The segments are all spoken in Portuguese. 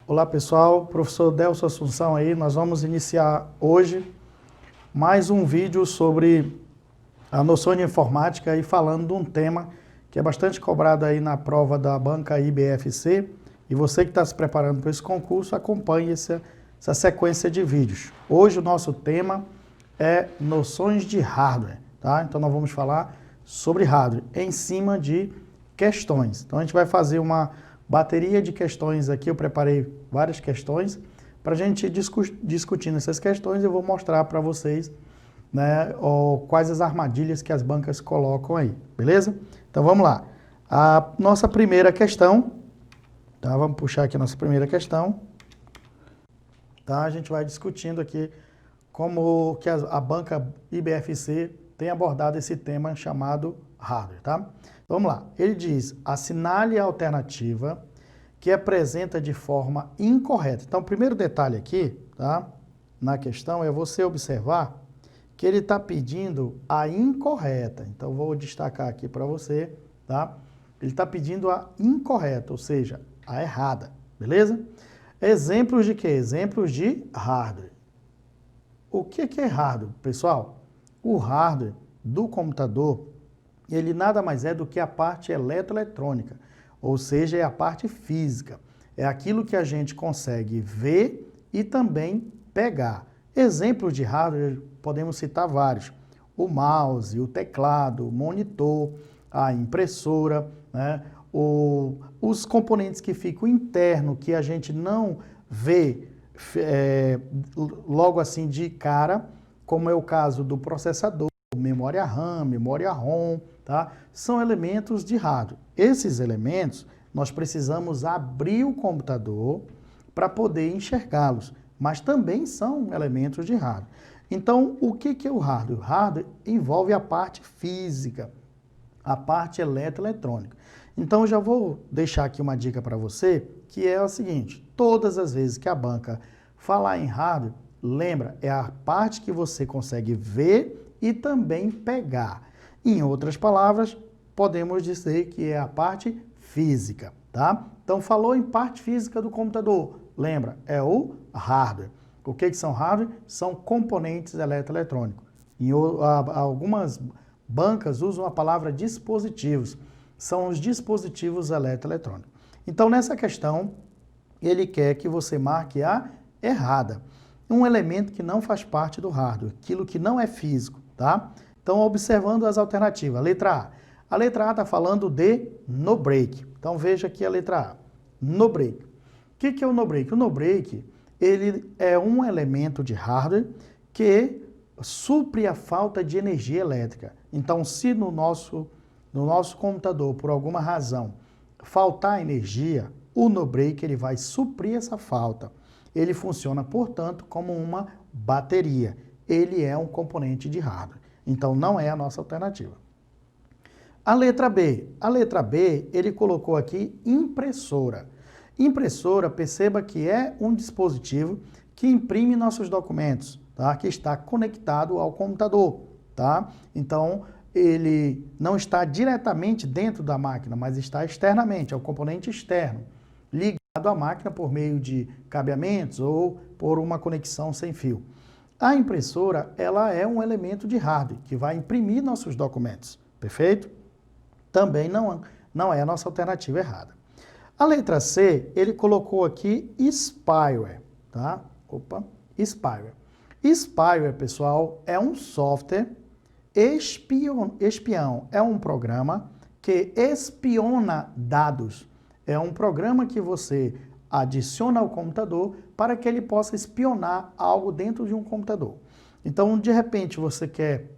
Olá pessoal, professor Delcio Assunção aí, nós vamos iniciar hoje mais um vídeo sobre a noção de informática e falando de um tema que é bastante cobrado aí na prova da banca IBFC e você que está se preparando para esse concurso, acompanhe essa sequência de vídeos. Hoje o nosso tema é noções de hardware, tá? Então nós vamos falar sobre hardware em cima de questões. Então a gente vai fazer uma bateria de questões aqui, eu preparei várias questões para a gente ir discutindo essas questões. Eu vou mostrar para vocês, né, quais as armadilhas que as bancas colocam aí, beleza? Então vamos lá. A nossa primeira questão, tá? Vamos puxar aqui a nossa primeira questão, tá? A gente vai discutindo aqui como que a banca IBFC tem abordado esse tema chamado hardware, tá? Vamos lá. Ele diz: assinale a alternativa que apresenta de forma incorreta. Então, o primeiro detalhe aqui, tá, na questão é você observar que ele está pedindo a incorreta. Então, vou destacar aqui para você, tá? Ele está pedindo a incorreta, ou seja, a errada, beleza? Exemplos de quê? Exemplos de hardware. O que é hardware, pessoal? O hardware do computador, ele nada mais é do que a parte eletroeletrônica, ou seja, é a parte física. É aquilo que a gente consegue ver e também pegar. Exemplos de hardware, podemos citar vários. O mouse, o teclado, o monitor, a impressora, né? Os componentes que ficam internos, que a gente não vê logo assim de cara, como é o caso do processador, memória RAM, memória ROM, tá? São elementos de hardware. Esses elementos, nós precisamos abrir o computador para poder enxergá-los, mas também são elementos de hardware. Então, o que é o hardware? O hardware envolve a parte física, a parte eletroeletrônica. Então, eu já vou deixar aqui uma dica para você, que é o seguinte: todas as vezes que a banca falar em hardware, lembra, é a parte que você consegue ver e também pegar. Em outras palavras, podemos dizer que é a parte física, tá? Então, falou em parte física do computador, lembra, é o hardware. O que são hardware? São componentes eletroeletrônicos. Algumas bancas usam a palavra dispositivos, são os dispositivos eletroeletrônicos. Então, nessa questão, ele quer que você marque a errada. Um elemento que não faz parte do hardware, aquilo que não é físico, tá? Então, observando as alternativas. Letra A. A letra A está falando de no break. Então, veja aqui a letra A. No break. O que é o no break? O no break, ele é um elemento de hardware que supre a falta de energia elétrica. Então, se no nosso computador, por alguma razão, faltar energia, o no break ele vai suprir essa falta. Ele funciona, portanto, como uma bateria. Ele é um componente de hardware. Então, não é a nossa alternativa. A letra B. A letra B, ele colocou aqui impressora. Impressora, perceba que é um dispositivo que imprime nossos documentos, tá? Que está conectado ao computador, tá? Então, ele não está diretamente dentro da máquina, mas está externamente, é um componente externo, ligado à máquina por meio de cabeamentos ou por uma conexão sem fio. A impressora, ela é um elemento de hardware que vai imprimir nossos documentos, perfeito? Também não é a nossa alternativa errada. A letra C, ele colocou aqui spyware, tá? Spyware. Spyware, pessoal, é um software espião. É um programa que espiona dados. É um programa que você adiciona ao computador para que ele possa espionar algo dentro de um computador. Então, de repente, você quer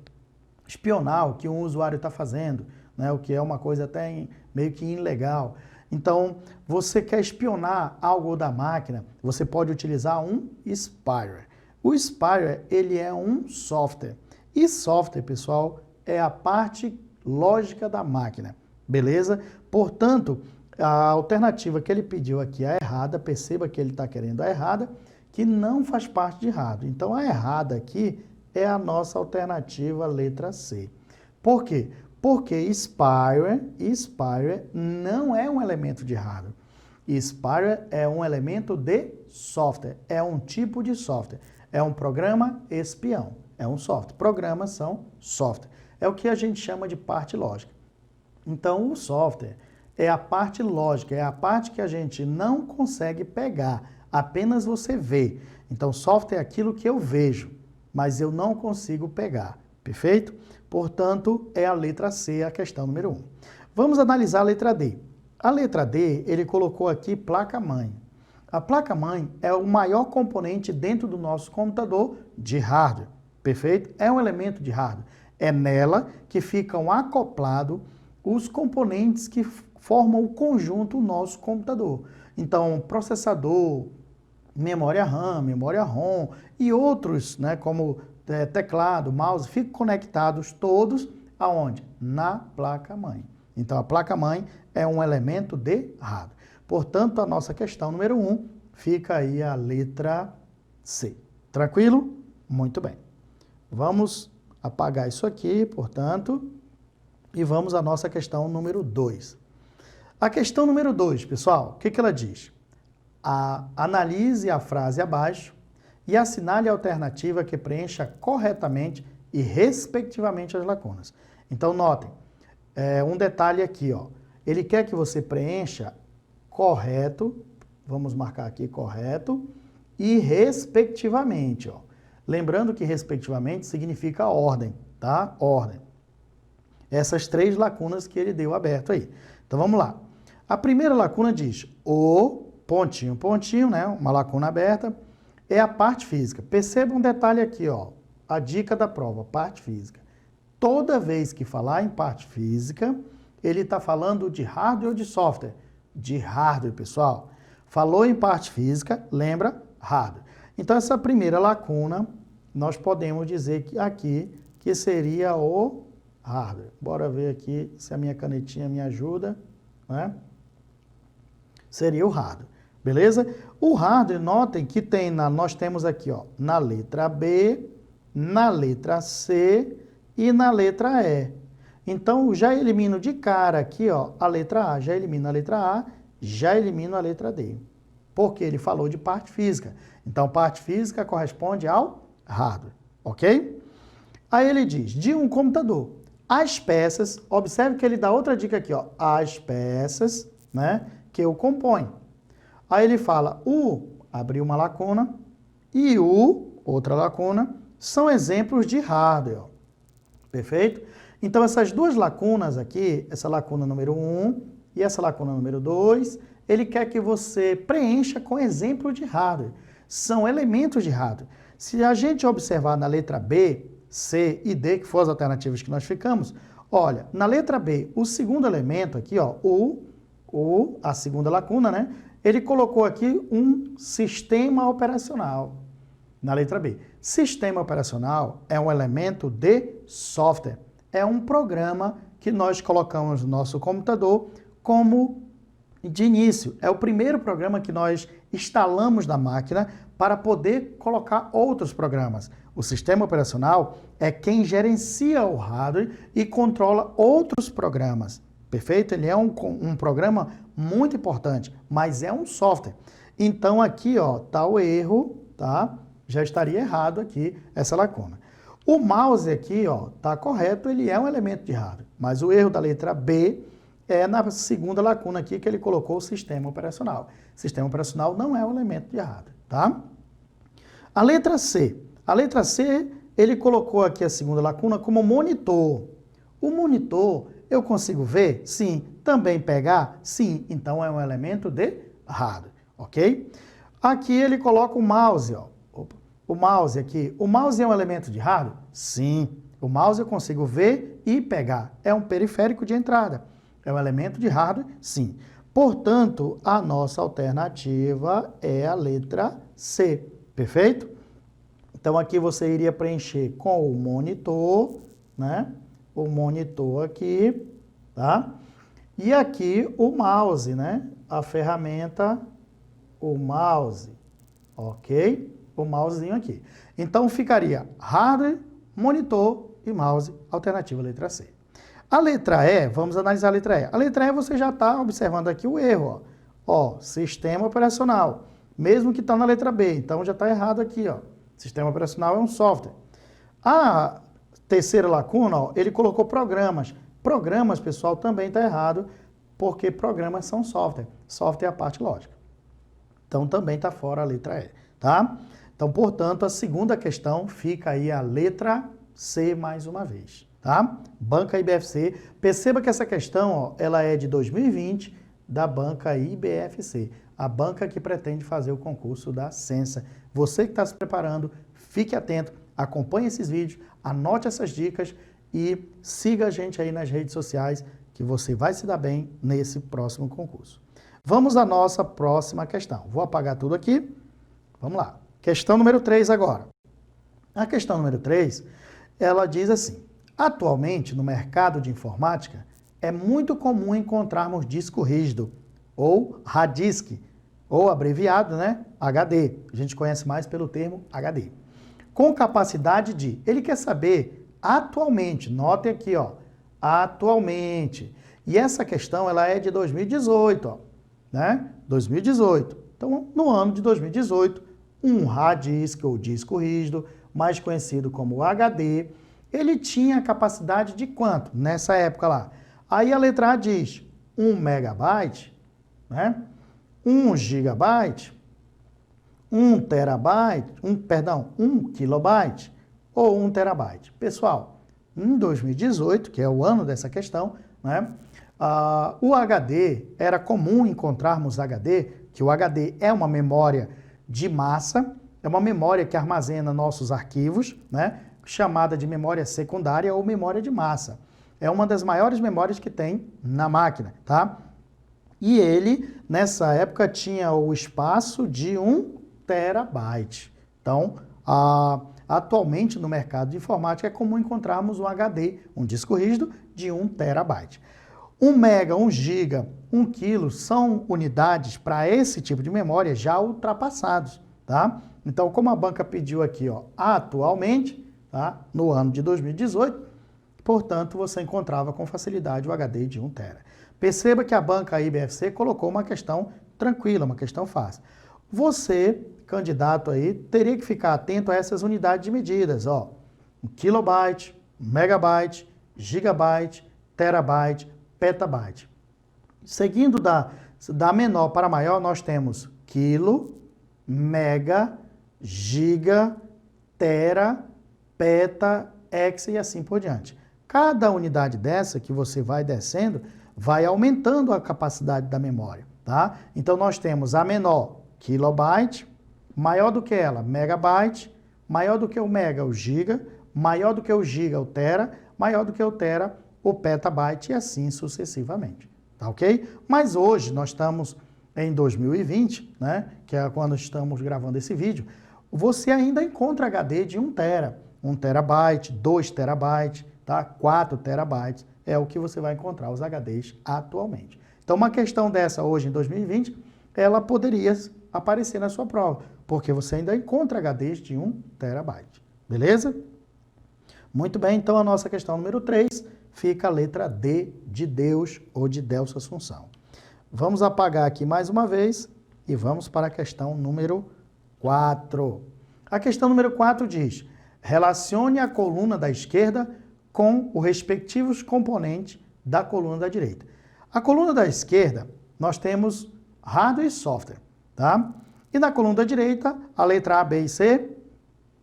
espionar o que um usuário está fazendo, né, o que é uma coisa até meio que ilegal. Então, você quer espionar algo da máquina, você pode utilizar um spyware. O spyware, ele é um software. E software, pessoal, é a parte lógica da máquina, beleza? Portanto, a alternativa que ele pediu aqui, a errada, perceba que ele está querendo a errada, que não faz parte de hardware. Então, a errada aqui é a nossa alternativa letra C. Por quê? Porque spyware não é um elemento de hardware. Spyware é um elemento de software, é um tipo de software, é um programa espião, é um software. Programas são software. É o que a gente chama de parte lógica. Então, o software é a parte lógica, é a parte que a gente não consegue pegar, apenas você vê. Então, software é aquilo que eu vejo, mas eu não consigo pegar, perfeito? Portanto, é a letra C, a questão número 1. Vamos analisar a letra D. A letra D, ele colocou aqui placa-mãe. A placa-mãe é o maior componente dentro do nosso computador de hardware, perfeito? É um elemento de hardware. É nela que ficam acoplados os componentes que formam o conjunto do nosso computador. Então, processador, memória RAM, memória ROM e outros, né, como teclado, mouse, ficam conectados todos aonde? Na placa-mãe. Então, a placa-mãe é um elemento de hardware. Portanto, a nossa questão número 1 fica aí a letra C. Tranquilo? Muito bem. Vamos apagar isso aqui, portanto, e vamos à nossa questão número 2. A questão número 2, pessoal, o que ela diz? Analise a frase abaixo e assinale a alternativa que preencha corretamente e respectivamente as lacunas. Então, notem, um detalhe aqui, ó. Ele quer que você preencha correto, vamos marcar aqui correto, e respectivamente, ó. Lembrando que respectivamente significa ordem, tá? Ordem. Essas 3 lacunas que ele deu aberto aí. Então, vamos lá. A primeira lacuna diz, o pontinho, pontinho, né? Uma lacuna aberta, é a parte física. Perceba um detalhe aqui, ó. A dica da prova, parte física. Toda vez que falar em parte física, ele está falando de hardware ou de software? De hardware, pessoal. Falou em parte física, lembra? Hardware. Então, essa primeira lacuna, nós podemos dizer que aqui que seria o hardware. Bora ver aqui se a minha canetinha me ajuda, né? Seria o hardware, beleza? O hardware, notem que nós temos aqui, ó, na letra B, na letra C e na letra E. Então, já elimino de cara aqui, ó, a letra A. Já elimino a letra A, já elimino a letra D. Porque ele falou de parte física. Então, parte física corresponde ao hardware, ok? Aí ele diz, de um computador, as peças, observe que ele dá outra dica aqui, ó, as peças, né, que o compõem. Aí ele fala, abriu uma lacuna, e outra lacuna, são exemplos de hardware, ó. Perfeito? Então, essas 2 lacunas aqui, essa lacuna número 1 e essa lacuna número 2, ele quer que você preencha com exemplo de hardware. São elementos de hardware. Se a gente observar na letra B, C e D, que foram as alternativas que nós ficamos, olha, na letra B, o segundo elemento aqui, ó, a segunda lacuna, né? Ele colocou aqui um sistema operacional. Na letra B. Sistema operacional é um elemento de software. É um programa que nós colocamos no nosso computador como de início. É o primeiro programa que nós instalamos na máquina para poder colocar outros programas. O sistema operacional é quem gerencia o hardware e controla outros programas. Perfeito? Ele é um programa muito importante, mas é um software. Então, aqui, ó, tá o erro, tá? Já estaria errado aqui essa lacuna. O mouse aqui, ó, tá correto, ele é um elemento de hardware, mas o erro da letra B é na segunda lacuna aqui que ele colocou o sistema operacional. Sistema operacional não é um elemento de hardware, tá? A letra C. A letra C, ele colocou aqui a segunda lacuna como monitor. O monitor, eu consigo ver? Sim. Também pegar? Sim. Então, é um elemento de hardware, ok? Aqui ele coloca o mouse, ó. O mouse aqui. O mouse é um elemento de hardware? Sim. O mouse eu consigo ver e pegar. É um periférico de entrada. É um elemento de hardware? Sim. Portanto, a nossa alternativa é a letra C. Perfeito? Então, aqui você iria preencher com o monitor, né? O monitor aqui, tá? E aqui o mouse, né? A ferramenta, o mouse, ok? O mousezinho aqui. Então, ficaria hardware, monitor e mouse, alternativa letra C. A letra E, vamos analisar a letra E. A letra E você já está observando aqui o erro, ó. Ó, sistema operacional, mesmo que está na letra B, então já está errado aqui, ó. Sistema operacional é um software. A terceira lacuna, ó, ele colocou programas. Programas, pessoal, também está errado, porque programas são software. Software é a parte lógica. Então também está fora a letra E, tá? Então, portanto, a segunda questão fica aí a letra C mais uma vez, tá? Banca IBFC. Perceba que essa questão, ó, ela é de 2020 da banca IBFC, a banca que pretende fazer o concurso da Censa. Você que está se preparando, fique atento, acompanhe esses vídeos, anote essas dicas e siga a gente aí nas redes sociais, que você vai se dar bem nesse próximo concurso. Vamos à nossa próxima questão. Vou apagar tudo aqui. Vamos lá. Questão número 3 agora. A questão número 3, ela diz assim: atualmente, no mercado de informática, é muito comum encontrarmos disco rígido, ou hard disk, ou abreviado, né? HD. A gente conhece mais pelo termo HD. Com capacidade de... Ele quer saber atualmente, notem aqui, ó, atualmente. E essa questão, ela é de 2018, ó, né? 2018. Então, no ano de 2018, um hard disk ou disco rígido, mais conhecido como HD, ele tinha capacidade de quanto nessa época lá? Aí a letra A diz 1 megabyte, né? 1 gigabyte, 1 terabyte, 1 kilobyte ou 1 terabyte. Pessoal, em 2018, que é o ano dessa questão, né? O HD, era comum encontrarmos HD, que o HD é uma memória de massa, é uma memória que armazena nossos arquivos, né? Chamada de memória secundária ou memória de massa. É uma das maiores memórias que tem na máquina, tá? E ele, nessa época, tinha o espaço de 1 terabyte. Então, atualmente no mercado de informática é comum encontrarmos um HD, um disco rígido de 1 terabyte. 1 mega, 1 giga, 1 quilo são unidades para esse tipo de memória já ultrapassados, tá? Então, como a banca pediu aqui, ó, atualmente, tá? No ano de 2018, portanto, você encontrava com facilidade o HD de 1 tera. Perceba que a banca IBFC colocou uma questão tranquila, uma questão fácil. Você, candidato aí, teria que ficar atento a essas unidades de medidas, ó. Kilobyte, megabyte, gigabyte, terabyte, petabyte. Seguindo da menor para maior, nós temos quilo, mega, giga, tera, peta, hexa e assim por diante. Cada unidade dessa que você vai descendo, vai aumentando a capacidade da memória, tá? Então, nós temos a menor, kilobyte, maior do que ela, megabyte, maior do que o mega, o giga, maior do que o giga, o tera, maior do que o tera, o petabyte e assim sucessivamente, tá ok? Mas hoje nós estamos em 2020, né, que é quando estamos gravando esse vídeo, você ainda encontra HD de 1 tera, 1 terabyte, 2 terabytes, tá? 4 terabytes, é o que você vai encontrar os HDs atualmente. Então, uma questão dessa hoje em 2020, ela poderia aparecer na sua prova, porque você ainda encontra HDs de 1 terabyte, beleza? Muito bem, então a nossa questão número 3 fica a letra D de Deus ou de Delcio Assunção. Vamos apagar aqui mais uma vez e vamos para a questão número 4. A questão número 4 diz: relacione a coluna da esquerda com os respectivos componentes da coluna da direita. A coluna da esquerda, nós temos hardware e software, tá? E na coluna da direita, a letra A, B e C,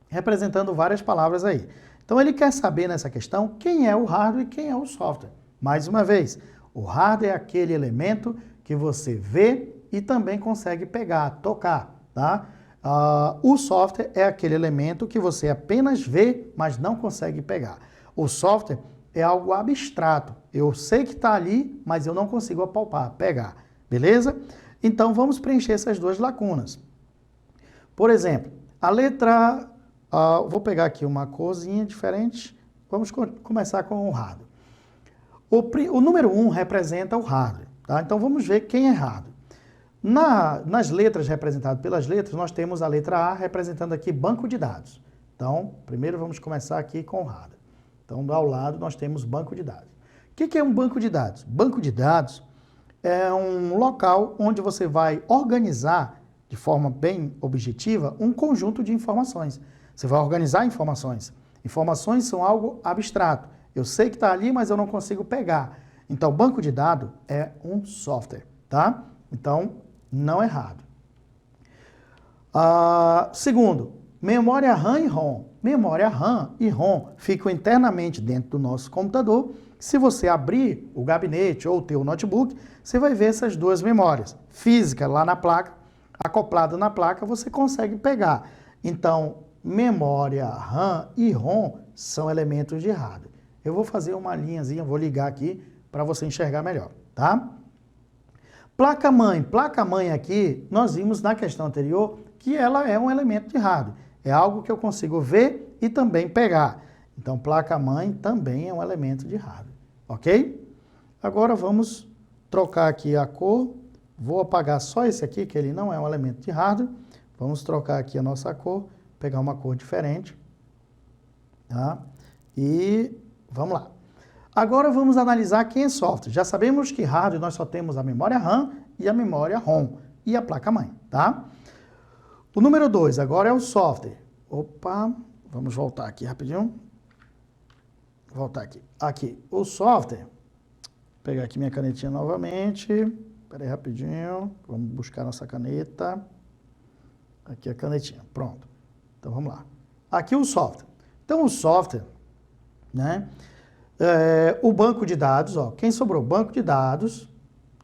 representando várias palavras aí. Então, ele quer saber nessa questão quem é o hardware e quem é o software. Mais uma vez, o hardware é aquele elemento que você vê e também consegue pegar, tocar, tá? O software é aquele elemento que você apenas vê, mas não consegue pegar. O software é algo abstrato. Eu sei que está ali, mas eu não consigo apalpar, pegar. Beleza? Então, vamos preencher essas duas lacunas. Por exemplo, a letra... vou pegar aqui uma corzinha diferente. Vamos começar com o hardware. O número 1 representa o hardware, tá? Então, vamos ver quem é hardware. Nas letras representadas pelas letras, nós temos a letra A representando aqui banco de dados. Então, primeiro vamos começar aqui com o hardware. Então, ao lado nós temos banco de dados. O que é um banco de dados? Banco de dados é um local onde você vai organizar de forma bem objetiva um conjunto de informações. Você vai organizar informações. Informações são algo abstrato. Eu sei que está ali, mas eu não consigo pegar. Então, banco de dados é um software, tá? Então, não errado. Segundo, memória RAM e ROM. Memória RAM e ROM ficam internamente dentro do nosso computador. Se você abrir o gabinete ou o teu notebook, você vai ver essas duas memórias. Física lá na placa, acoplada na placa, você consegue pegar. Então, memória RAM e ROM são elementos de hardware. Eu vou fazer uma linhazinha, vou ligar aqui para você enxergar melhor, tá? Placa-mãe. Placa-mãe aqui, nós vimos na questão anterior que ela é um elemento de hardware. É algo que eu consigo ver e também pegar. Então, placa-mãe também é um elemento de hardware, ok? Agora vamos trocar aqui a cor. Vou apagar só esse aqui, que ele não é um elemento de hardware. Vamos trocar aqui a nossa cor, pegar uma cor diferente. Tá? E vamos lá. Agora vamos analisar quem é software. Já sabemos que hardware nós só temos a memória RAM e a memória ROM e a placa-mãe, tá? O número 2 agora é o software. Opa, vamos voltar aqui rapidinho. Voltar aqui. Aqui, o software. Vou pegar aqui minha canetinha novamente. Espera aí rapidinho. Vamos buscar nossa caneta. Aqui a canetinha. Pronto. Então vamos lá. Aqui o software. Então o software, né? O banco de dados, ó. Quem sobrou? Banco de dados,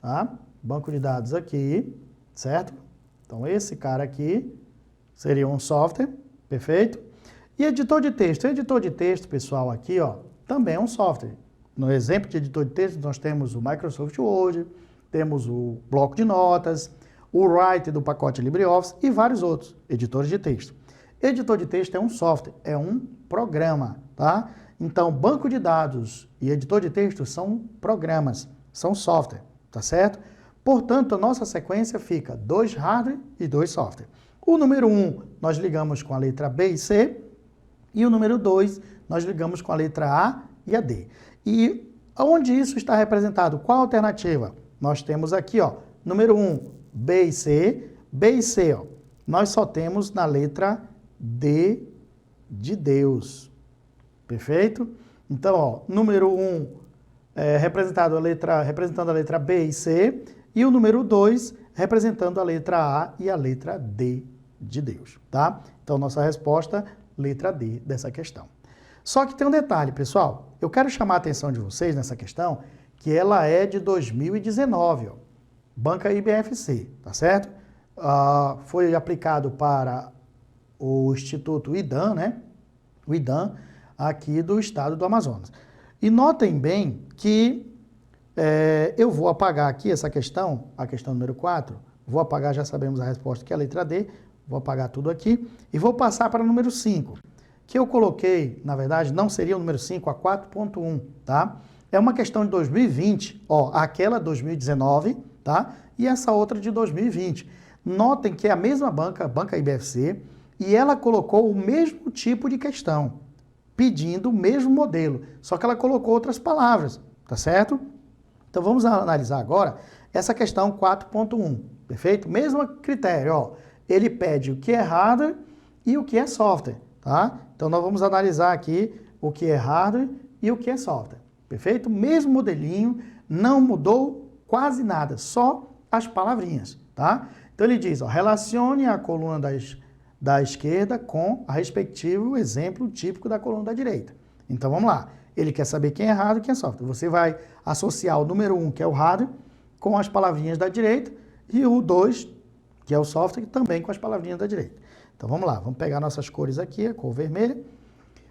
tá? Banco de dados aqui, certo? Então esse cara aqui seria um software, perfeito? E editor de texto. Editor de texto, pessoal, aqui, ó, também é um software. No exemplo de editor de texto, nós temos o Microsoft Word, temos o bloco de notas, o Write do pacote LibreOffice e vários outros editores de texto. Editor de texto é um software, é um programa, tá? Então, banco de dados e editor de texto são programas, são software, tá certo? Portanto, a nossa sequência fica 2 hardware e 2 software. O número 1 nós ligamos com a letra B e C, e o número 2 nós ligamos com a letra A e a D. E onde isso está representado? Qual a alternativa? Nós temos aqui, ó, número 1, B e C. B e C, ó, nós só temos na letra D de Perfeito? Então, ó, número 1 representando a letra B e C, e o número 2 representando a letra A e a letra D de Deus, tá? Então, nossa resposta, letra D dessa questão. Só que tem um detalhe, pessoal. Eu quero chamar a atenção de vocês nessa questão, que ela é de 2019, ó. Banca IBFC, tá certo? Foi aplicado para o Instituto IDAM, né? O IDAM, aqui do estado do Amazonas. E notem bem que eu vou apagar aqui essa questão, a questão número 4, vou apagar, já sabemos a resposta, que é a letra D, vou apagar tudo aqui, e vou passar para o número 5, que eu coloquei, na verdade, não seria o número 5, a 4.1, tá? É uma questão de 2020, ó, aquela 2019, tá? E essa outra de 2020. Notem que é a mesma banca, a Banca IBFC, e ela colocou o mesmo tipo de questão, pedindo o mesmo modelo, só que ela colocou outras palavras, tá certo? Então vamos analisar agora essa questão 4.1, perfeito? Mesmo critério, ó, ele pede o que é hardware e o que é software, tá? Então nós vamos analisar aqui o que é hardware e o que é software, perfeito? Mesmo modelinho, não mudou quase nada, só as palavrinhas, tá? Então ele diz, ó, relacione a coluna da esquerda com a respectivo exemplo típico da coluna da direita. Então vamos lá. Ele quer saber quem é hardware e quem é software. Você vai associar o número 1, que é o hardware, com as palavrinhas da direita, e o 2, que é o software, também com as palavrinhas da direita. Então vamos lá, vamos pegar nossas cores aqui, a cor vermelha.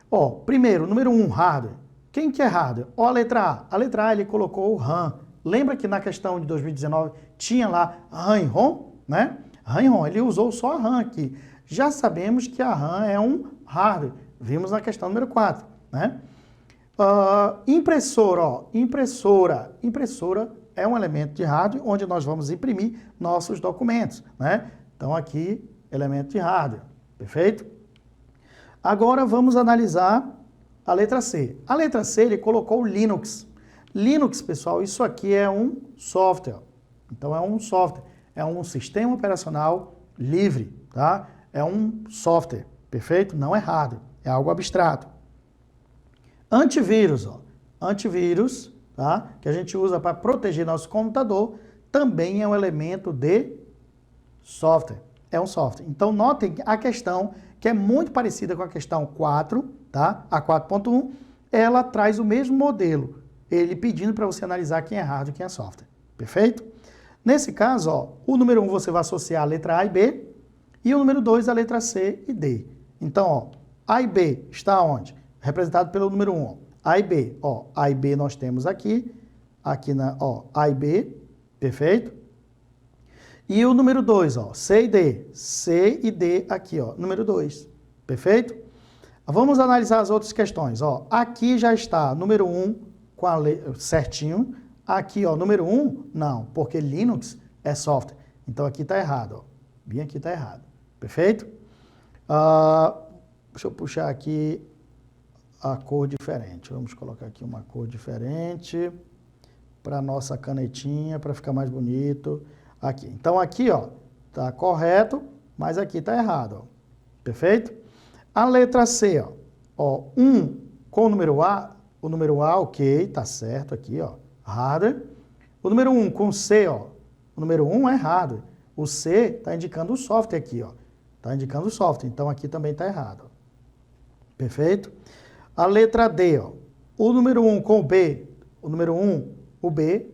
Ó, primeiro, número 1, hardware. Quem que é hardware? Ó, a letra A. A letra A ele colocou o RAM. Lembra que na questão de 2019 tinha lá RAM e ROM, né? RAM e ROM, ele usou só a RAM aqui. Já sabemos que a RAM é um hardware. Vimos na questão número 4, né? Impressora, ó. Impressora é um elemento de hardware onde nós vamos imprimir nossos documentos, né? Então aqui, elemento de hardware, perfeito? Agora vamos analisar a letra C. A letra C ele colocou o Linux. Linux, pessoal, isso aqui é um software, Então é um software, é um sistema operacional livre, tá? É um software, perfeito? Não é hardware, é algo abstrato. Antivírus, ó. Antivírus, tá? Que a gente usa para proteger nosso computador, também é um elemento de software. É um software. Então, notem a questão, que é muito parecida com a questão 4, tá? A 4.1, ela traz o mesmo modelo, ele pedindo para você analisar quem é hardware e quem é software. Perfeito? Nesse caso, ó, o número 1 você vai associar a letra A e B, e o número 2 a letra C e D. Então, ó, A e B está onde? Representado pelo número 1, ó. A e B, ó, A e B nós temos aqui ó, A e B, perfeito? E o número 2, ó, C e D aqui, ó, número 2, perfeito? Vamos analisar as outras questões, ó. Aqui já está número 1 com a certinho. Aqui, ó, número 1, não, porque Linux é software. Então aqui está errado, ó. Bem aqui está errado, perfeito? Deixa eu puxar aqui a cor diferente. Vamos colocar aqui uma cor diferente para a nossa canetinha, para ficar mais bonito. Aqui. Então, aqui, ó, tá correto, mas aqui tá errado, ó. Perfeito? A letra C, ó, 1 com o número A, ok, tá certo aqui, ó, hardware. O número 1 com C, ó, o número 1 é hardware. O C tá indicando o software aqui, ó, tá indicando o software, então aqui também tá errado, ó. Perfeito? A letra D, ó, o número 1 com o B, o número 1, o B,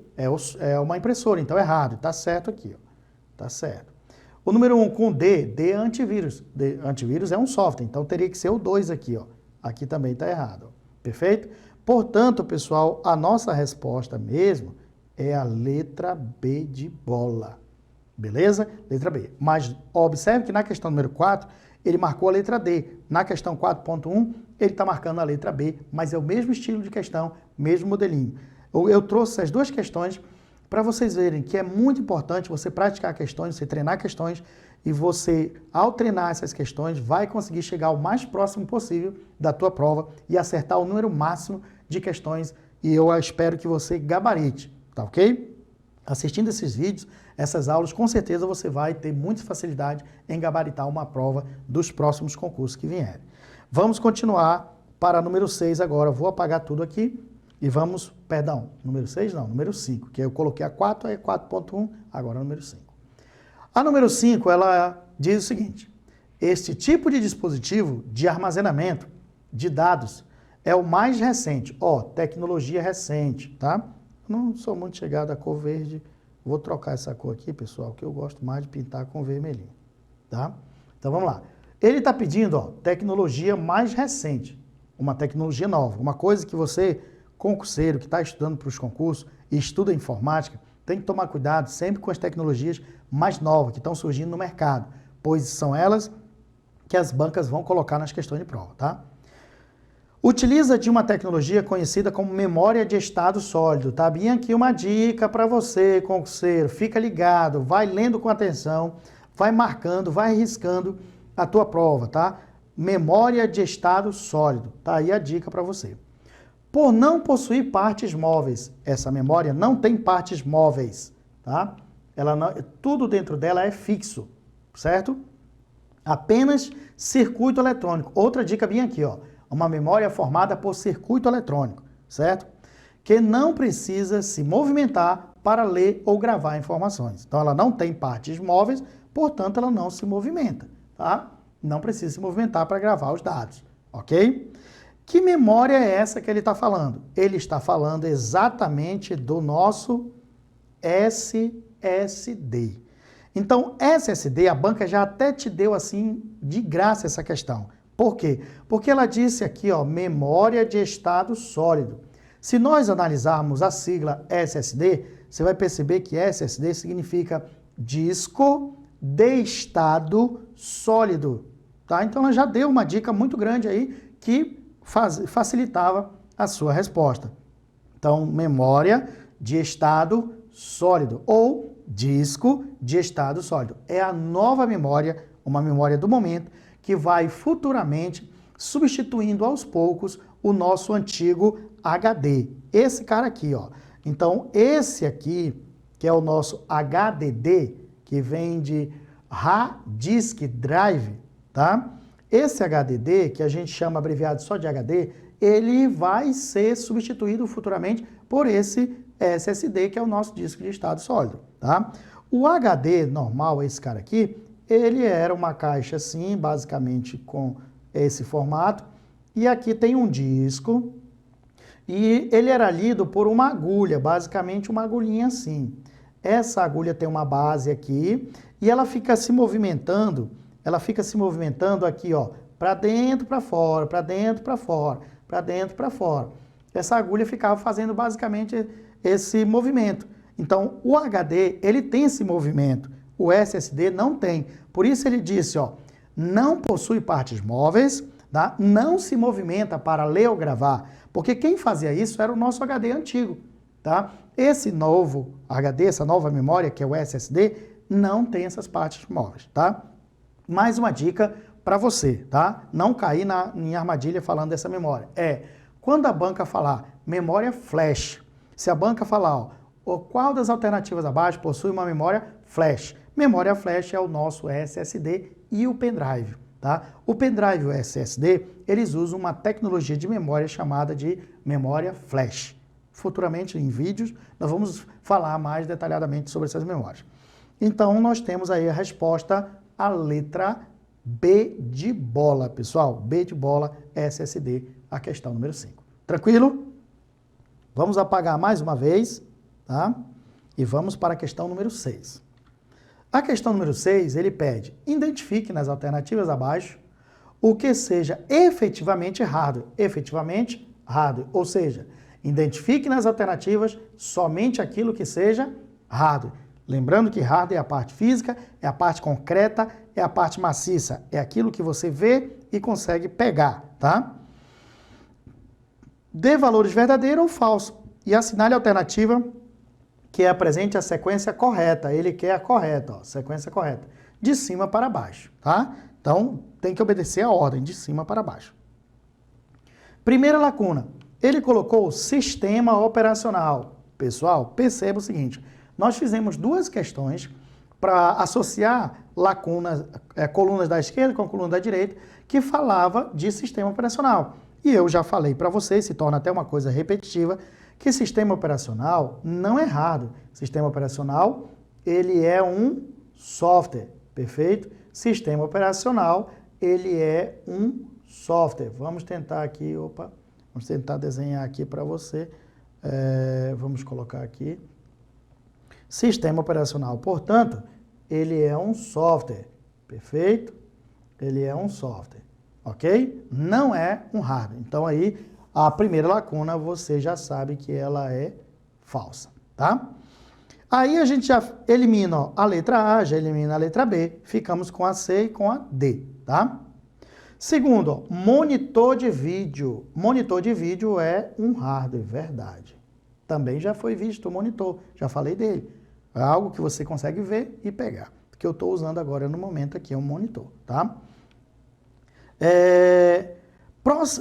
é uma impressora, então é errado. Está certo aqui, ó. Tá certo. O número 1 com D é antivírus. Antivírus é um software, então teria que ser o 2 aqui, ó. Aqui também está errado, ó. Perfeito? Portanto, pessoal, a nossa resposta mesmo é a letra B de bola. Beleza? Letra B. Mas observe que na questão número 4, ele marcou a letra D. Na questão 4.1, ele está marcando a letra B, mas é o mesmo estilo de questão, mesmo modelinho. Eu trouxe essas duas questões para vocês verem que é muito importante você praticar questões, você treinar questões, e você, ao treinar essas questões, vai conseguir chegar o mais próximo possível da tua prova e acertar o número máximo de questões, e eu espero que você gabarite, tá ok? Assistindo esses vídeos, essas aulas, com certeza você vai ter muita facilidade em gabaritar uma prova dos próximos concursos que vierem. Vamos continuar para número 6 agora. Vou apagar tudo aqui e vamos, perdão, número 6 não, número 5, que eu coloquei a 4, aí 4.1, agora número 5. A número 5, ela diz o seguinte: este tipo de dispositivo de armazenamento de dados é o mais recente, ó, tecnologia recente, tá? Não sou muito chegado à cor verde, vou trocar essa cor aqui, pessoal, que eu gosto mais de pintar com vermelhinho, tá? Então vamos lá. Ele está pedindo, ó, tecnologia mais recente, uma tecnologia nova, uma coisa que você, concurseiro, que está estudando para os concursos e estuda informática, tem que tomar cuidado sempre com as tecnologias mais novas que estão surgindo no mercado, pois são elas que as bancas vão colocar nas questões de prova, tá? Utiliza de uma tecnologia conhecida como memória de estado sólido, tá? Bem aqui uma dica para você, concurseiro, fica ligado, vai lendo com atenção, vai marcando, vai riscando a tua prova, tá? Memória de estado sólido, tá aí a dica para você. Por não possuir partes móveis, essa memória não tem partes móveis, tá? Ela não, tudo dentro dela é fixo, certo? Apenas circuito eletrônico. Outra dica bem aqui, ó. Uma memória formada por circuito eletrônico, certo? Que não precisa se movimentar para ler ou gravar informações. Então, ela não tem partes móveis, portanto, ela não se movimenta, tá? Não precisa se movimentar para gravar os dados, ok? Que memória é essa que ele está falando? Ele está falando exatamente do nosso SSD. Então, SSD, a banca já até te deu assim de graça essa questão. Por quê? Porque ela disse aqui, ó, memória de estado sólido. Se nós analisarmos a sigla SSD, você vai perceber que SSD significa disco de estado sólido, tá? Então ela já deu uma dica muito grande aí que facilitava a sua resposta. Então, memória de estado sólido ou disco de estado sólido. É a nova memória, uma memória do momento, que vai futuramente substituindo aos poucos o nosso antigo HD. Esse cara aqui, ó. Então, esse aqui que é o nosso HDD, que vem de Hard Disk Drive, tá? Esse HDD, que a gente chama abreviado só de HD, ele vai ser substituído futuramente por esse SSD, que é o nosso disco de estado sólido, tá? O HD normal, esse cara aqui, ele era uma caixa assim, basicamente com esse formato, e aqui tem um disco, e ele era lido por uma agulha, basicamente uma agulhinha assim. Essa agulha tem uma base aqui, e ela fica se movimentando aqui, ó, para dentro, para fora, para dentro, para fora, para dentro, para fora. Essa agulha ficava fazendo basicamente esse movimento. Então, o HD, ele tem esse movimento, o SSD não tem. Por isso ele disse, ó, não possui partes móveis, tá? Não se movimenta para ler ou gravar, porque quem fazia isso era o nosso HD antigo, tá? Esse novo HD, essa nova memória, que é o SSD, não tem essas partes móveis, tá? Mais uma dica para você, tá? Não cair em armadilha falando dessa memória. Quando a banca falar memória flash, se a banca falar, ó, qual das alternativas abaixo possui uma memória flash? Memória flash é o nosso SSD e o pendrive, tá? O pendrive e o SSD, eles usam uma tecnologia de memória chamada de memória flash. Futuramente, em vídeos, nós vamos falar mais detalhadamente sobre essas memórias. Então, nós temos aí a resposta, a letra B de bola, pessoal. B de bola, SSD, a questão número 5. Tranquilo? Vamos apagar mais uma vez, tá? E vamos para a questão número 6. A questão número 6, ele pede, identifique nas alternativas abaixo o que seja efetivamente hardware. Efetivamente hardware, ou seja, identifique nas alternativas somente aquilo que seja hardware. Lembrando que hardware é a parte física, é a parte concreta, é a parte maciça, é aquilo que você vê e consegue pegar, tá? Dê valores verdadeiro ou falso e assinale a alternativa que apresente a sequência correta. Ele quer a correta, ó, sequência correta, de cima para baixo, tá? Então, tem que obedecer a ordem, de cima para baixo. Primeira lacuna, ele colocou o sistema operacional. Pessoal, perceba o seguinte, nós fizemos duas questões para associar lacunas, colunas da esquerda com a coluna da direita, que falava de sistema operacional. E eu já falei para vocês, se torna até uma coisa repetitiva, que sistema operacional não é hardware. Sistema operacional, ele é um software, perfeito? Sistema operacional, ele é um software. Vamos tentar aqui, vamos tentar desenhar aqui para você. Vamos colocar aqui. Sistema operacional, portanto, ele é um software, perfeito? Ele é um software, ok? Não é um hardware. Então aí, a primeira lacuna, você já sabe que ela é falsa, tá? Aí a gente já elimina, ó, a letra A, já elimina a letra B, ficamos com a C e com a D, tá? Segundo, ó, monitor de vídeo. Monitor de vídeo é um hardware, verdade. Também já foi visto o monitor, já falei dele. É algo que você consegue ver e pegar. O que eu estou usando agora no momento aqui é um monitor, tá?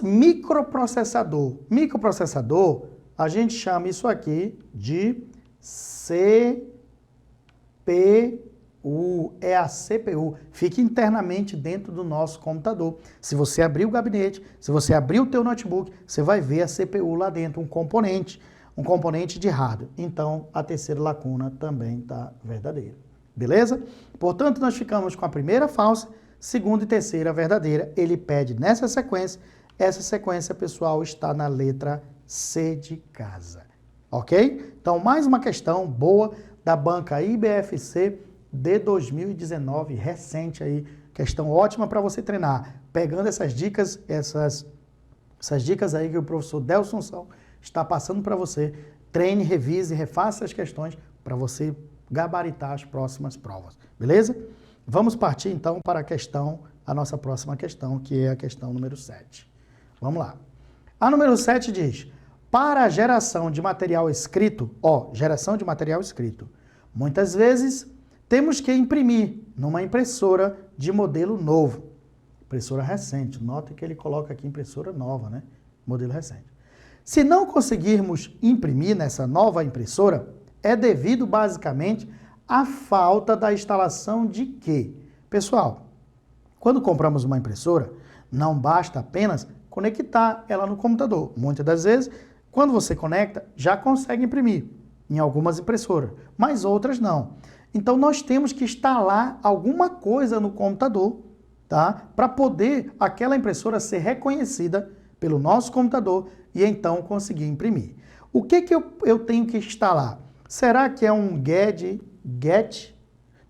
Microprocessador. Microprocessador, a gente chama isso aqui de CPU. É a CPU. Fica internamente dentro do nosso computador. Se você abrir o gabinete, se você abrir o teu notebook, você vai ver a CPU lá dentro, um componente de hardware. Então, a terceira lacuna também está verdadeira. Beleza? Portanto, nós ficamos com a primeira falsa, segunda e terceira verdadeira. Ele pede nessa sequência. Essa sequência, pessoal, está na letra C de casa. Ok? Então, mais uma questão boa da banca IBFC de 2019, recente aí. Questão ótima para você treinar. Pegando essas dicas, essas dicas aí que o professor Delson Sal está passando para você, treine, revise, refaça as questões para você gabaritar as próximas provas, beleza? Vamos partir então para a nossa próxima questão, que é a questão número 7. Vamos lá. A número 7 diz, para a geração de material escrito, geração de material escrito, muitas vezes temos que imprimir numa impressora de modelo novo, impressora recente, nota que ele coloca aqui impressora nova, né? Modelo recente. Se não conseguirmos imprimir nessa nova impressora, É devido basicamente à falta da instalação de quê? Pessoal, quando compramos uma impressora, não basta apenas conectar ela no computador. Muitas das vezes, quando você conecta, já consegue imprimir em algumas impressoras, mas outras não. Então nós temos que instalar alguma coisa no computador, tá? Para poder aquela impressora ser reconhecida pelo nosso computador e então conseguir imprimir. O que eu tenho que instalar? Será que é um get?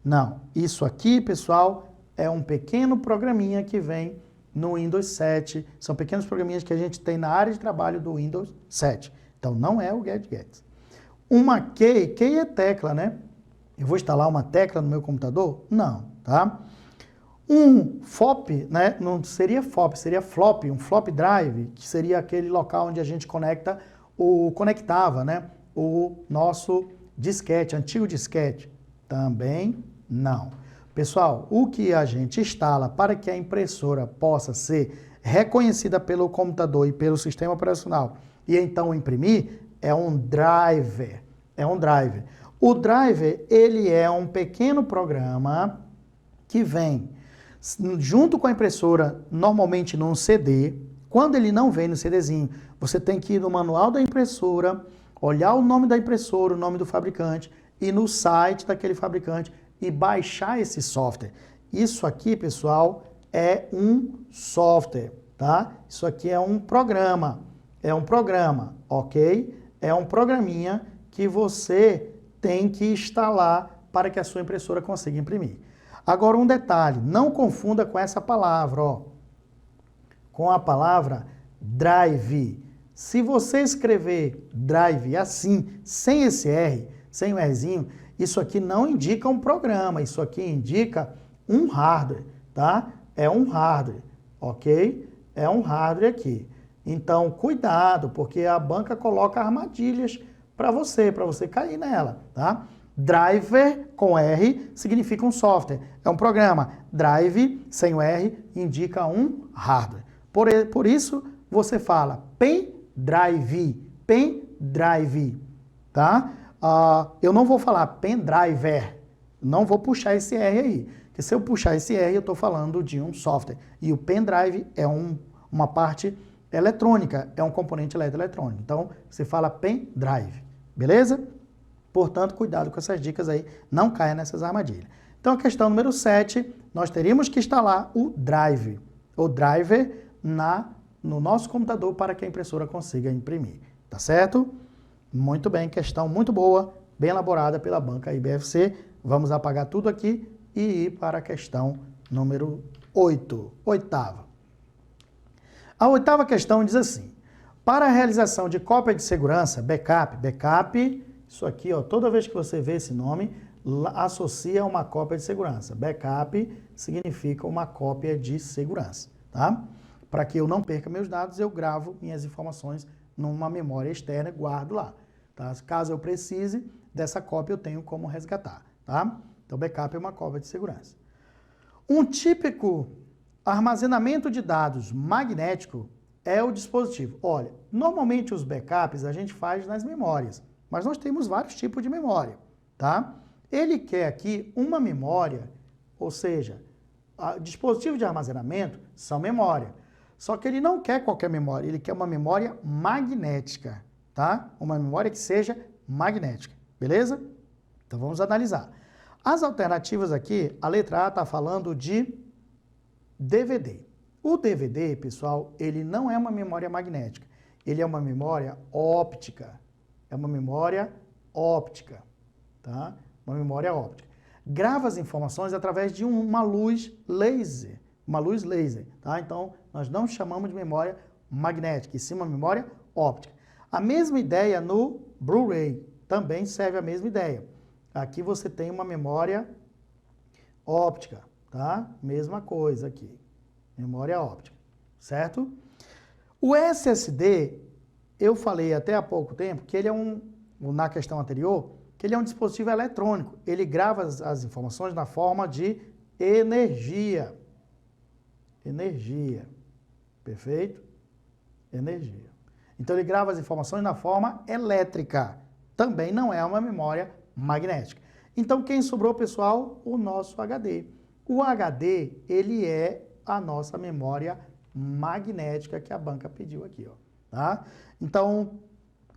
Não. Isso aqui, pessoal, é um pequeno programinha que vem no Windows 7. São pequenos programinhas que a gente tem na área de trabalho do Windows 7. Então não é o get. Uma key é tecla, né? Eu vou instalar uma tecla no meu computador? Não, tá? Um FOP, né? Não seria FOP, seria flop, um flop drive, que seria aquele local onde a gente conectava, né? O nosso disquete, antigo disquete. Também não. Pessoal, o que a gente instala para que a impressora possa ser reconhecida pelo computador e pelo sistema operacional e então imprimir é um driver. É um driver. O driver, ele é um pequeno programa que vem junto com a impressora, normalmente num CD. Quando ele não vem no CDzinho, você tem que ir no manual da impressora, olhar o nome da impressora, o nome do fabricante, ir no site daquele fabricante e baixar esse software. Isso aqui, pessoal, é um software, tá? Isso aqui é um programa, ok? É um programinha que você tem que instalar para que a sua impressora consiga imprimir. Agora um detalhe, não confunda com essa palavra, ó, com a palavra drive. Se você escrever drive assim, sem esse R, sem o Rzinho, isso aqui não indica um programa, isso aqui indica um hardware, tá? É um hardware, ok? É um hardware aqui. Então, cuidado, porque a banca coloca armadilhas para você cair nela, tá? Driver com R significa um software, é um programa. Drive, sem o R, indica um hardware. Por isso, você fala pendrive, tá? Eu não vou falar pendriver, não vou puxar esse R aí, porque se eu puxar esse R, eu estou falando de um software. E o pendrive é uma parte eletrônica, é um componente eletrônico. Então, você fala pendrive, beleza? Portanto, cuidado com essas dicas aí, não caia nessas armadilhas. Então, a questão número 7, nós teríamos que instalar o driver no nosso computador para que a impressora consiga imprimir, tá certo? Muito bem, questão muito boa, bem elaborada pela banca IBFC. Vamos apagar tudo aqui e ir para a questão número 8, oitava. A oitava questão diz assim: para a realização de cópia de segurança, backup, isso aqui, ó, toda vez que você vê esse nome, associa uma cópia de segurança. Backup significa uma cópia de segurança, tá? Para que eu não perca meus dados, eu gravo minhas informações numa memória externa e guardo lá, tá? Caso eu precise dessa cópia, eu tenho como resgatar, tá? Então, backup é uma cópia de segurança. Um típico armazenamento de dados magnético é o dispositivo. Olha, normalmente os backups a gente faz nas memórias, mas nós temos vários tipos de memória, tá? Ele quer aqui uma memória, ou seja, dispositivo de armazenamento são memória. Só que ele não quer qualquer memória, ele quer uma memória magnética, tá? Uma memória que seja magnética, beleza? Então vamos analisar. As alternativas aqui, a letra A está falando de DVD. O DVD, pessoal, ele não é uma memória magnética, ele é uma memória óptica. É uma memória óptica, tá? Uma memória óptica. Grava as informações através de uma luz laser, tá? Então, nós não chamamos de memória magnética, e sim uma memória óptica. A mesma ideia no Blu-ray, também serve a mesma ideia. Aqui você tem uma memória óptica, tá? Mesma coisa aqui, memória óptica, certo? O SSD, eu falei até há pouco tempo que ele é na questão anterior, que ele é um dispositivo eletrônico. Ele grava as informações na forma de energia. Energia. Perfeito? Energia. Então ele grava as informações na forma elétrica. também não é uma memória magnética. Então, quem sobrou, pessoal? O nosso HD. O HD, ele é a nossa memória magnética que a banca pediu aqui, ó, tá? Então,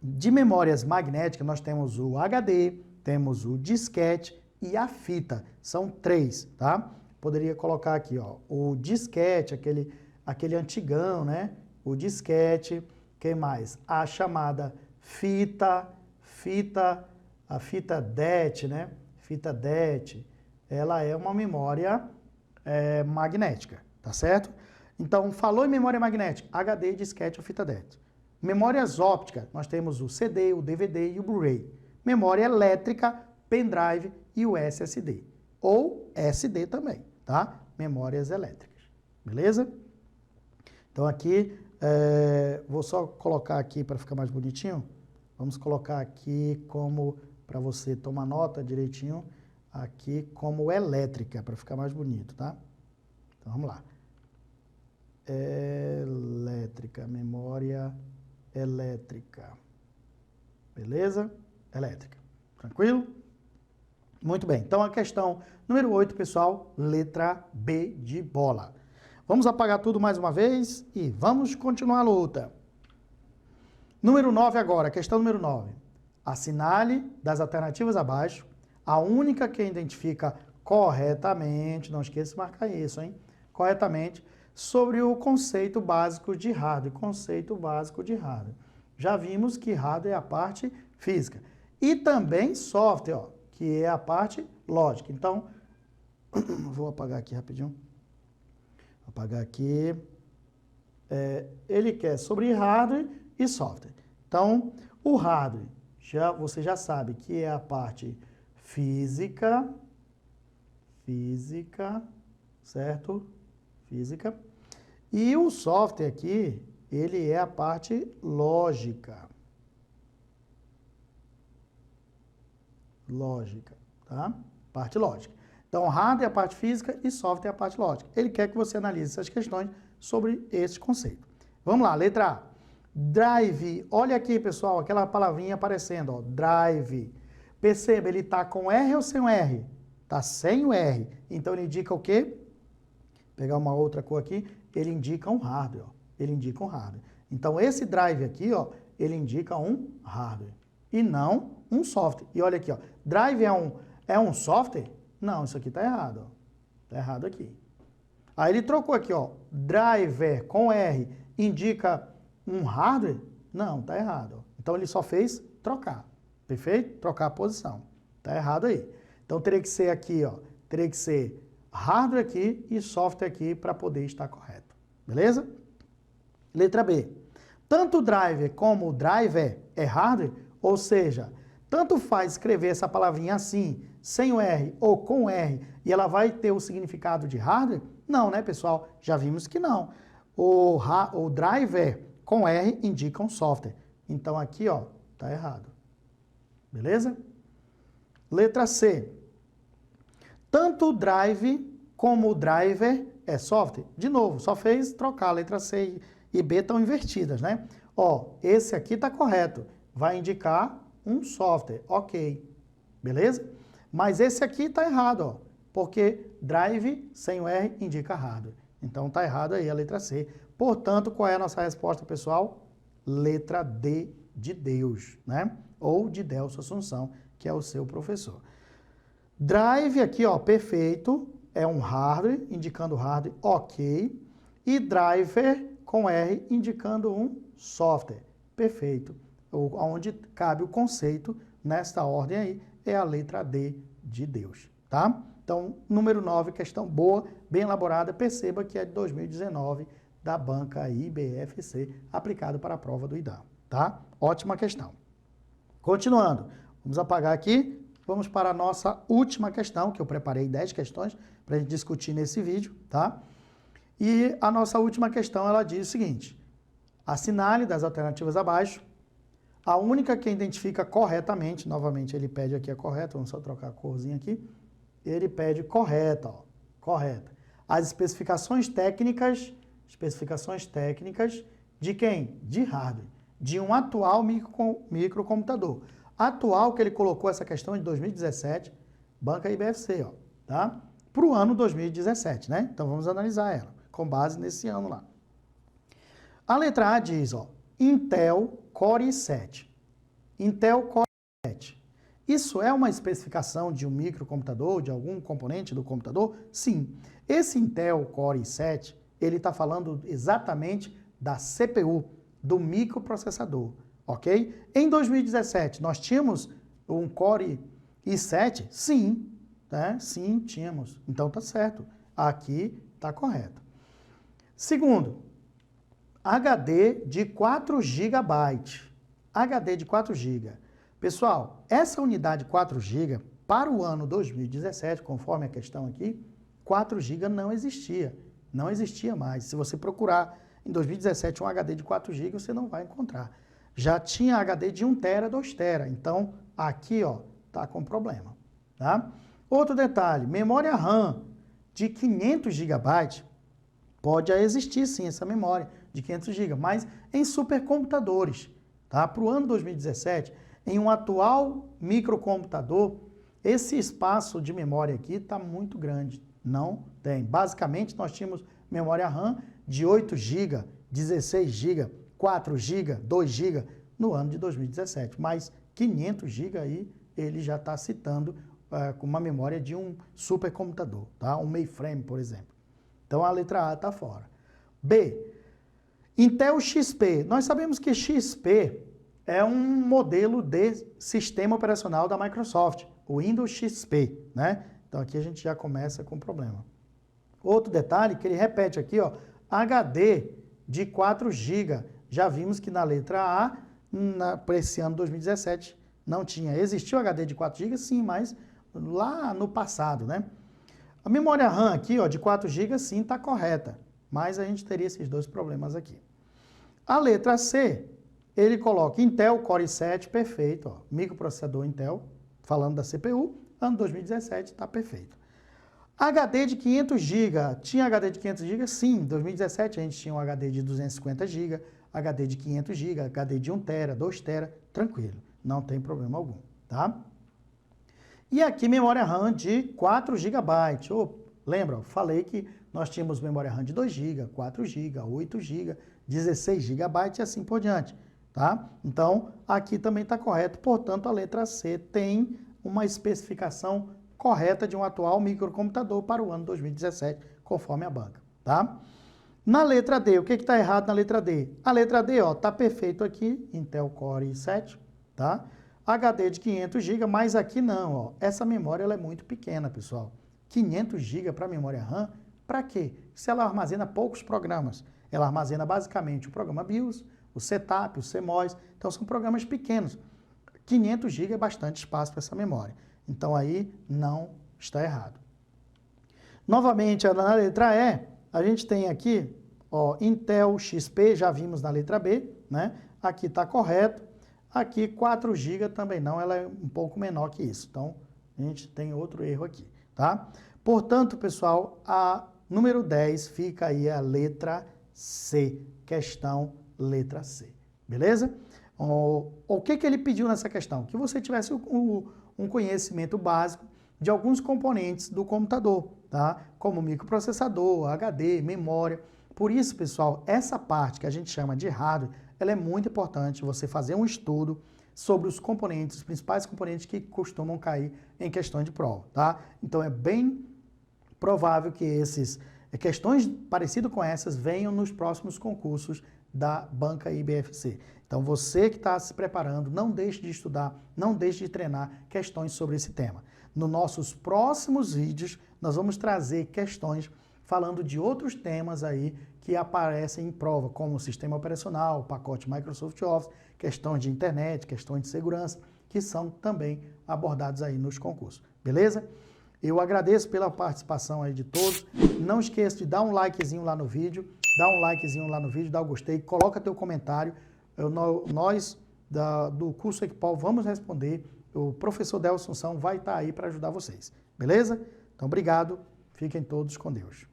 de memórias magnéticas, nós temos o HD, temos o disquete e a fita. São 3, tá? Poderia colocar aqui, ó, o disquete, aquele antigão, né? O disquete, que mais? A chamada a fita DET, né? Fita DET, ela é uma memória magnética, tá certo? Então, falou em memória magnética, HD, disquete ou fita DET. Memórias ópticas, nós temos o CD, o DVD e o Blu-ray. Memória elétrica, pendrive e o SSD. Ou SD também, tá? Memórias elétricas, beleza? Então aqui, vou só colocar aqui para ficar mais bonitinho. Vamos colocar aqui como, para você tomar nota direitinho, aqui como elétrica, para ficar mais bonito, tá? Então vamos lá. Elétrica, memória elétrica. Beleza? Elétrica. Tranquilo? Muito bem. Então a questão número 8, pessoal, letra B de bola. Vamos apagar tudo mais uma vez e vamos continuar a luta. Número 9 agora, questão número 9. Assinale das alternativas abaixo a única que identifica corretamente, não esqueça de marcar isso, hein? Corretamente, sobre o conceito básico de hardware. Conceito básico de hardware. Já vimos que hardware é a parte física. E também software, ó, que é a parte lógica. Então, vou apagar aqui rapidinho. Vou apagar aqui. Ele quer sobre hardware e software. Então, o hardware, você já sabe que é a parte física, certo? Física. E o software aqui, ele é a parte lógica. Lógica, tá? Parte lógica. Então, hardware é a parte física e software é a parte lógica. Ele quer que você analise essas questões sobre esse conceito. Vamos lá, letra A. Drive. Olha aqui, pessoal, aquela palavrinha aparecendo, ó, drive. Perceba, ele está com R ou sem o R? Está sem o R. Então, ele indica o quê? Vou pegar uma outra cor aqui. Ele indica um hardware, ó. Ele indica um hardware. Então, esse drive aqui, ó, ele indica um hardware e não um software. E olha aqui, ó, drive é um software? Não, isso aqui está errado, ó. Está errado aqui. Aí ele trocou aqui, ó, driver com R indica um hardware? Não, está errado, ó. Então ele só fez trocar, perfeito? Trocar a posição. Está errado aí. Então teria que ser aqui, ó, teria que ser hardware aqui e software aqui para poder estar correto. Beleza? Letra B. Tanto o driver como o driver é hardware, ou seja, tanto faz escrever essa palavrinha assim, sem o R ou com o R, e ela vai ter o significado de hardware? Não, né, pessoal? Já vimos que não. O driver com R indica um software. Então aqui, ó, tá errado. Beleza? Letra C. Tanto o drive como o driver é software. De novo, só fez trocar. A letra C e B estão invertidas, né? Ó, esse aqui tá correto. Vai indicar um software. Ok. Beleza? Mas esse aqui tá errado, ó. Porque drive sem o R indica hardware. Então tá errado aí a letra C. Portanto, qual é a nossa resposta, pessoal? Letra D de Deus, né? Ou de Delcio Assunção, que é o seu professor. Drive aqui, ó, perfeito, é um hardware, indicando hardware, ok. E driver com R, indicando um software, perfeito. Onde cabe o conceito, nesta ordem aí, é a letra D de Deus, tá? Então, número 9, questão boa, bem elaborada, perceba que é de 2019, da banca IBFC, aplicado para a prova do IDA, tá? Ótima questão. Continuando, vamos apagar aqui, vamos para a nossa última questão, que eu preparei 10 questões para a gente discutir nesse vídeo, tá? E a nossa última questão, ela diz o seguinte: assinale das alternativas abaixo a única que identifica corretamente, novamente ele pede aqui a correta, vamos só trocar a corzinha aqui, ele pede correta, ó, correta. As especificações técnicas de quem? De hardware, de um atual microcomputador. atual que ele colocou essa questão de 2017, banca IBFC, ó, tá? Para o ano 2017, né? Então vamos analisar ela, com base nesse ano lá. A letra A diz, ó, Intel Core i7. Intel Core i7. Isso é uma especificação de um microcomputador, de algum componente do computador? Sim. Esse Intel Core i7, ele está falando exatamente da CPU, do microprocessador, ok? Em 2017, nós tínhamos um Core i7? Sim, né? Sim, tínhamos. Então tá certo. Aqui tá correto. Segundo, HD de 4 GB. HD de 4 GB. Pessoal, essa unidade 4 GB, para o ano 2017, conforme a questão aqui, 4 GB não existia. Não existia mais. Se você procurar em 2017 um HD de 4 GB, você não vai encontrar. Já tinha HD de 1 TB, 2 TB. Então, aqui, ó, tá com problema, tá? Outro detalhe, memória RAM de 500 GB, pode existir sim essa memória de 500 GB, mas em supercomputadores, tá? Para o ano 2017, em um atual microcomputador, esse espaço de memória aqui está muito grande, não tem. Basicamente, nós tínhamos memória RAM de 8 GB, 16 GB, 4 GB, 2 GB no ano de 2017, mas 500 GB aí ele já está citando com uma memória de um supercomputador, tá? Um mainframe, por exemplo. Então, a letra A está fora. B, Intel XP. Nós sabemos que XP é um modelo de sistema operacional da Microsoft, o Windows XP, né? Então, aqui a gente já começa com problema. Outro detalhe que ele repete aqui, ó, HD de 4 GB. Já vimos que na letra A, para esse ano 2017, não tinha. Existiu HD de 4 GB? Sim, mas lá no passado, né? A memória RAM aqui, ó, de 4 GB, sim, está correta, mas a gente teria esses dois problemas aqui. A letra C, ele coloca Intel Core i7, perfeito, ó, microprocessador Intel, falando da CPU, ano 2017, está perfeito. HD de 500 GB, tinha HD de 500 GB? Sim, em 2017 a gente tinha um HD de 250 GB, HD de 500 GB, HD de 1 TB, 2 TB, tranquilo, não tem problema algum, tá? E aqui memória RAM de 4 GB. Oh, lembra, falei que nós tínhamos memória RAM de 2 GB, 4 GB, 8 GB, 16 GB e assim por diante, tá? Então, aqui também está correto, portanto, a letra C tem uma especificação correta de um atual microcomputador para o ano 2017, conforme a banca, tá? Na letra D, o que está errado na letra D? A letra D, ó, tá perfeito aqui, Intel Core i7, tá? HD de 500 GB, mas aqui não, ó. Essa memória ela é muito pequena, pessoal. 500 GB para memória RAM, para quê? Se ela armazena poucos programas. Ela armazena basicamente o programa BIOS, o Setup, o CMOS, então são programas pequenos. 500 GB é bastante espaço para essa memória. Então aí não está errado. Novamente, na letra E, a gente tem aqui, ó, Intel XP, já vimos na letra B, né? Aqui está correto. Aqui 4 GB também não, ela é um pouco menor que isso. Então, a gente tem outro erro aqui, tá? Portanto, pessoal, a número 10 fica aí a letra C, questão letra C, beleza? O que ele pediu nessa questão? Que você tivesse um conhecimento básico de alguns componentes do computador, tá? Como microprocessador, HD, memória. Por isso, pessoal, essa parte que a gente chama de hardware, ela é muito importante você fazer um estudo sobre os componentes, os principais componentes que costumam cair em questões de prova, tá? Então, é bem provável que questões parecidas com essas venham nos próximos concursos da banca IBFC. Então, você que está se preparando, não deixe de estudar, não deixe de treinar questões sobre esse tema. Nos nossos próximos vídeos, nós vamos trazer questões falando de outros temas aí que aparecem em prova, como o sistema operacional, o pacote Microsoft Office, questões de internet, questões de segurança, que são também abordados aí nos concursos, beleza? Eu agradeço pela participação aí de todos. Não esqueça de dar um likezinho lá no vídeo, dá um gostei, coloca teu comentário. Nós do curso Equipol vamos responder. O professor Delcio Assunção vai estar aí para ajudar vocês, beleza? Então, obrigado. Fiquem todos com Deus.